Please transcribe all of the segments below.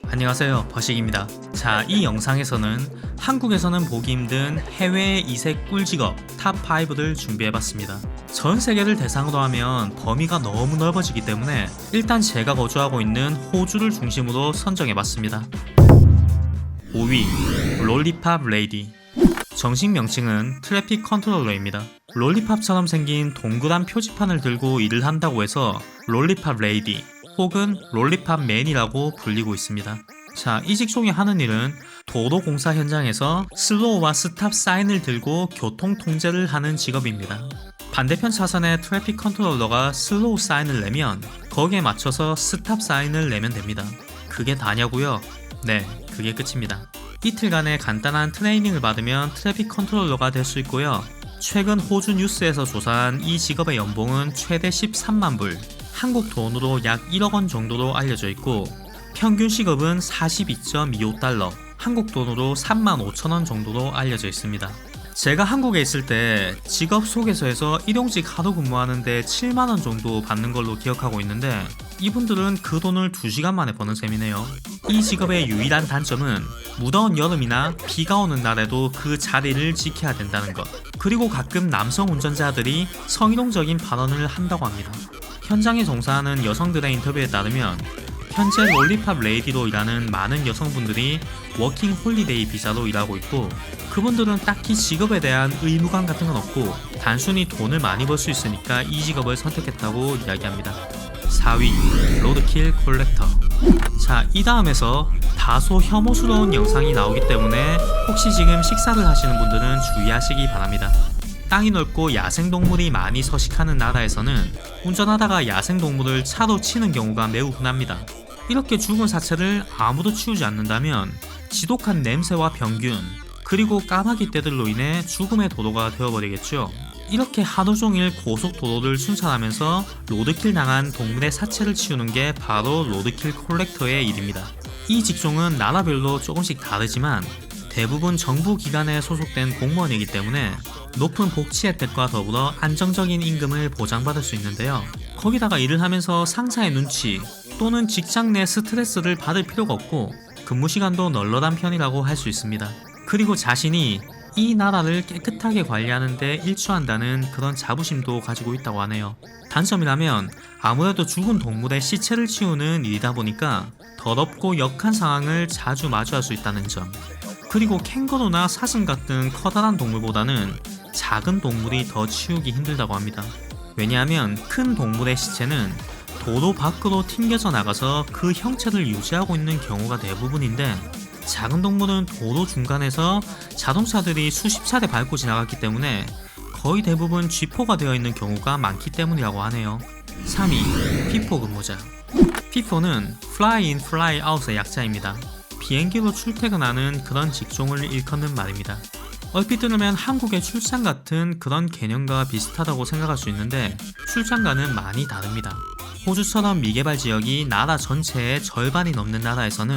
안녕하세요, 버식입니다. 자, 이 영상에서는 한국에서는 보기 힘든 해외 이색 꿀직업 탑5를 준비해봤습니다. 전 세계를 대상으로 하면 범위가 너무 넓어지기 때문에 일단 제가 거주하고 있는 호주를 중심으로 선정해봤습니다. 5위, 롤리팝 레이디. 정식 명칭은 트래픽 컨트롤러입니다. 롤리팝처럼 생긴 동그란 표지판을 들고 일을 한다고 해서 롤리팝 레이디 혹은 롤리팝 맨이라고 불리고 있습니다. 자, 이 직종이 하는 일은 도로 공사 현장에서 슬로우와 스탑 사인을 들고 교통 통제를 하는 직업입니다. 반대편 차선에 트래픽 컨트롤러가 슬로우 사인을 내면 거기에 맞춰서 스탑 사인을 내면 됩니다. 그게 다냐고요? 네, 그게 끝입니다. 이틀간의 간단한 트레이닝을 받으면 트래픽 컨트롤러가 될 수 있고요. 최근 호주 뉴스에서 조사한 이 직업의 연봉은 최대 13만 불, 한국 돈으로 약 1억 원 정도로 알려져 있고 평균 시급은 42.25달러, 한국 돈으로 3만 5천 원 정도로 알려져 있습니다. 제가 한국에 있을 때 직업 소개서에서 일용직 하루 근무하는데 7만 원 정도 받는 걸로 기억하고 있는데 이분들은 그 돈을 2시간 만에 버는 셈이네요. 이 직업의 유일한 단점은 무더운 여름이나 비가 오는 날에도 그 자리를 지켜야 된다는 것. 그리고 가끔 남성 운전자들이 성희롱적인 발언을 한다고 합니다. 현장에 종사하는 여성들의 인터뷰에 따르면 현재 롤리팝 레이디로 일하는 많은 여성분들이 워킹 홀리데이 비자로 일하고 있고 그분들은 딱히 직업에 대한 의무감 같은 건 없고 단순히 돈을 많이 벌 수 있으니까 이 직업을 선택했다고 이야기합니다. 4위, 로드킬 콜렉터. 자, 이 다음에서 다소 혐오스러운 영상이 나오기 때문에 혹시 지금 식사를 하시는 분들은 주의하시기 바랍니다. 땅이 넓고 야생동물이 많이 서식하는 나라에서는 운전하다가 야생동물을 차로 치는 경우가 매우 흔합니다. 이렇게 죽은 사체를 아무도 치우지 않는다면 지독한 냄새와 병균, 그리고 까마귀 떼들로 인해 죽음의 도로가 되어버리겠죠. 이렇게 하루 종일 고속도로를 순찰하면서 로드킬 당한 동물의 사체를 치우는 게 바로 로드킬 콜렉터의 일입니다. 이 직종은 나라별로 조금씩 다르지만 대부분 정부 기관에 소속된 공무원이기 때문에 높은 복지 혜택과 더불어 안정적인 임금을 보장받을 수 있는데요. 거기다가 일을 하면서 상사의 눈치 또는 직장 내 스트레스를 받을 필요가 없고 근무 시간도 널널한 편이라고 할 수 있습니다. 그리고 자신이 이 나라를 깨끗하게 관리하는 데 일조한다는 그런 자부심도 가지고 있다고 하네요. 단점이라면 아무래도 죽은 동물의 시체를 치우는 일이다 보니까 더럽고 역한 상황을 자주 마주할 수 있다는 점. 그리고 캥거루나 사슴 같은 커다란 동물보다는 작은 동물이 더 치우기 힘들다고 합니다. 왜냐하면 큰 동물의 시체는 도로 밖으로 튕겨져 나가서 그 형체를 유지하고 있는 경우가 대부분인데 작은 동물은 도로 중간에서 자동차들이 수십 차례 밟고 지나갔기 때문에 거의 대부분 쥐포가 되어 있는 경우가 많기 때문이라고 하네요. 3위, 피포 근무자. 피포는 Fly in Fly out의 약자입니다. 비행기로 출퇴근하는 그런 직종을 일컫는 말입니다. 얼핏 들으면 한국의 출장 같은 그런 개념과 비슷하다고 생각할 수 있는데 출장과는 많이 다릅니다. 호주처럼 미개발 지역이 나라 전체의 절반이 넘는 나라에서는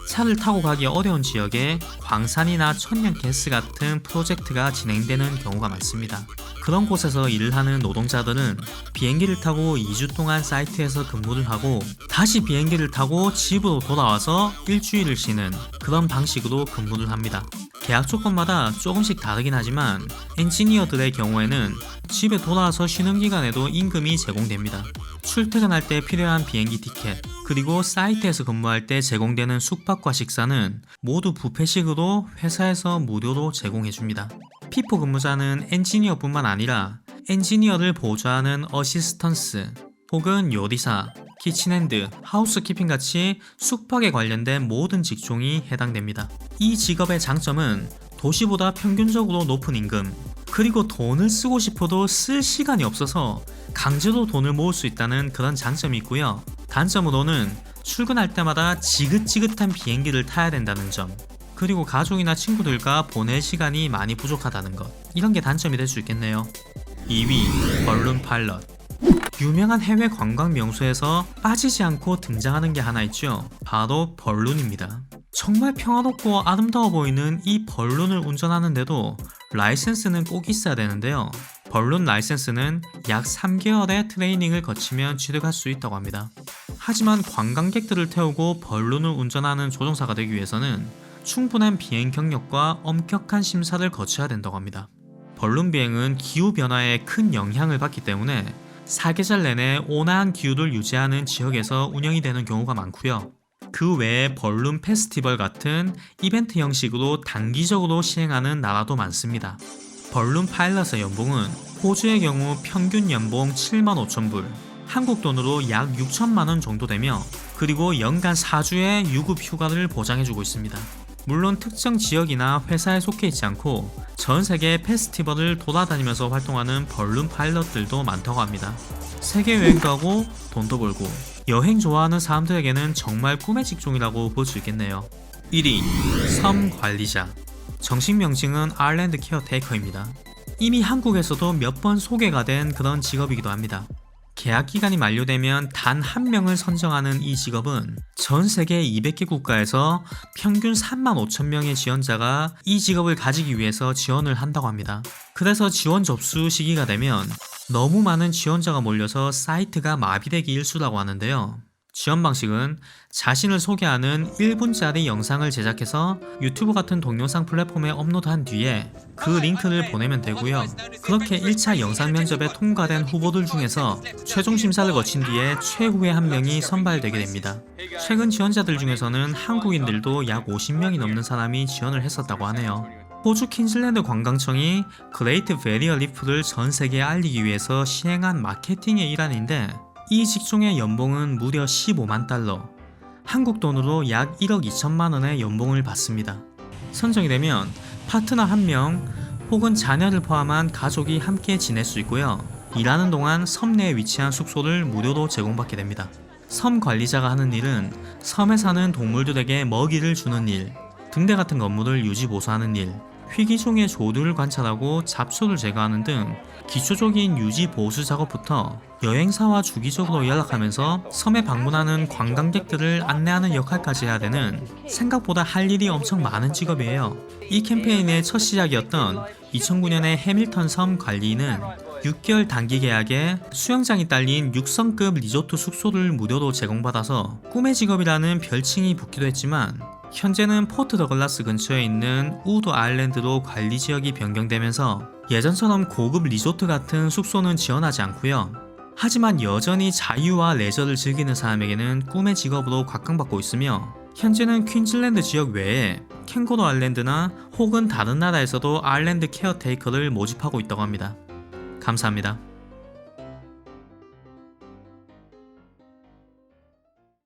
차를 타고 가기 어려운 지역에 광산이나 천연가스 같은 프로젝트가 진행되는 경우가 많습니다. 그런 곳에서 일을 하는 노동자들은 비행기를 타고 2주 동안 사이트에서 근무를 하고 다시 비행기를 타고 집으로 돌아와서 일주일을 쉬는 그런 방식으로 근무를 합니다. 계약 조건마다 조금씩 다르긴 하지만 엔지니어들의 경우에는 집에 돌아와서 쉬는 기간에도 임금이 제공됩니다. 출퇴근할 때 필요한 비행기 티켓, 그리고 사이트에서 근무할 때 제공되는 숙박과 식사는 모두 뷔페식으로 회사에서 무료로 제공해줍니다. 피포 근무자는 엔지니어뿐만 아니라 엔지니어를 보조하는 어시스턴스 혹은 요리사, 키친핸드, 하우스키핑 같이 숙박에 관련된 모든 직종이 해당됩니다. 이 직업의 장점은 도시보다 평균적으로 높은 임금, 그리고 돈을 쓰고 싶어도 쓸 시간이 없어서 강제로 돈을 모을 수 있다는 그런 장점이 있고요. 단점으로는 출근할 때마다 지긋지긋한 비행기를 타야 된다는 점, 그리고 가족이나 친구들과 보낼 시간이 많이 부족하다는 것, 이런 게 단점이 될 수 있겠네요. 2위, 벌룬 파일럿. 유명한 해외 관광 명소에서 빠지지 않고 등장하는 게 하나 있죠. 바로 벌룬입니다. 정말 평화롭고 아름다워 보이는 이 벌룬을 운전하는데도 라이센스는 꼭 있어야 되는데요. 벌룬 라이센스는 약 3개월의 트레이닝을 거치면 취득할 수 있다고 합니다. 하지만 관광객들을 태우고 벌룬을 운전하는 조종사가 되기 위해서는 충분한 비행 경력과 엄격한 심사를 거쳐야 된다고 합니다. 벌룬 비행은 기후변화에 큰 영향을 받기 때문에 사계절 내내 온화한 기후를 유지하는 지역에서 운영이 되는 경우가 많고요. 그 외에 벌룬 페스티벌 같은 이벤트 형식으로 단기적으로 시행하는 나라도 많습니다. 벌룬 파일럿의 연봉은 호주의 경우 평균 연봉 75,000불, 한국 돈으로 약 6천만원 정도 되며 그리고 연간 4주의 유급 휴가를 보장해주고 있습니다. 물론 특정 지역이나 회사에 속해 있지 않고 전 세계 페스티벌을 돌아다니면서 활동하는 벌룬 파일럿들도 많다고 합니다. 세계 여행 가고 돈도 벌고 여행 좋아하는 사람들에게는 정말 꿈의 직종이라고 볼 수 있겠네요. 1위, 섬 관리자. 정식 명칭은 아일랜드 케어테이커입니다. 이미 한국에서도 몇 번 소개가 된 그런 직업이기도 합니다. 계약 기간이 만료되면 단 한 명을 선정하는 이 직업은 전 세계 200개 국가에서 평균 35,000명의 지원자가 이 직업을 가지기 위해서 지원을 한다고 합니다. 그래서 지원 접수 시기가 되면 너무 많은 지원자가 몰려서 사이트가 마비되기 일쑤라고 하는데요. 지원 방식은 자신을 소개하는 1분짜리 영상을 제작해서 유튜브 같은 동영상 플랫폼에 업로드한 뒤에 그 링크를 보내면 되고요. 그렇게 1차 영상 면접에 통과된 후보들 중에서 최종 심사를 거친 뒤에 최후의 한 명이 선발되게 됩니다. 최근 지원자들 중에서는 한국인들도 약 50명이 넘는 사람이 지원을 했었다고 하네요. 호주 퀸즐랜드 관광청이 그레이트 베리어 리프를 전 세계에 알리기 위해서 시행한 마케팅의 일환인데 이 직종의 연봉은 무려 15만 달러, 한국 돈으로 약 1억 2천만 원의 연봉을 받습니다. 선정이 되면 파트너 1명 혹은 자녀를 포함한 가족이 함께 지낼 수 있고요. 일하는 동안 섬 내에 위치한 숙소를 무료로 제공받게 됩니다. 섬 관리자가 하는 일은 섬에 사는 동물들에게 먹이를 주는 일, 등대 같은 건물을 유지보수하는 일, 희귀종의 조류를 관찰하고 잡초를 제거하는 등 기초적인 유지 보수 작업부터 여행사와 주기적으로 연락하면서 섬에 방문하는 관광객들을 안내하는 역할까지 해야 되는 생각보다 할 일이 엄청 많은 직업이에요. 이 캠페인의 첫 시작이었던 2009년의 해밀턴 섬 관리인은 6개월 단기 계약에 수영장이 딸린 6성급 리조트 숙소를 무료로 제공받아서 꿈의 직업이라는 별칭이 붙기도 했지만 현재는 포트 더글라스 근처에 있는 우드 아일랜드로 관리 지역이 변경되면서 예전처럼 고급 리조트 같은 숙소는 지원하지 않고요. 하지만 여전히 자유와 레저를 즐기는 사람에게는 꿈의 직업으로 각광받고 있으며 현재는 퀸즐랜드 지역 외에 캥거루 아일랜드나 혹은 다른 나라에서도 아일랜드 케어테이커를 모집하고 있다고 합니다. 감사합니다.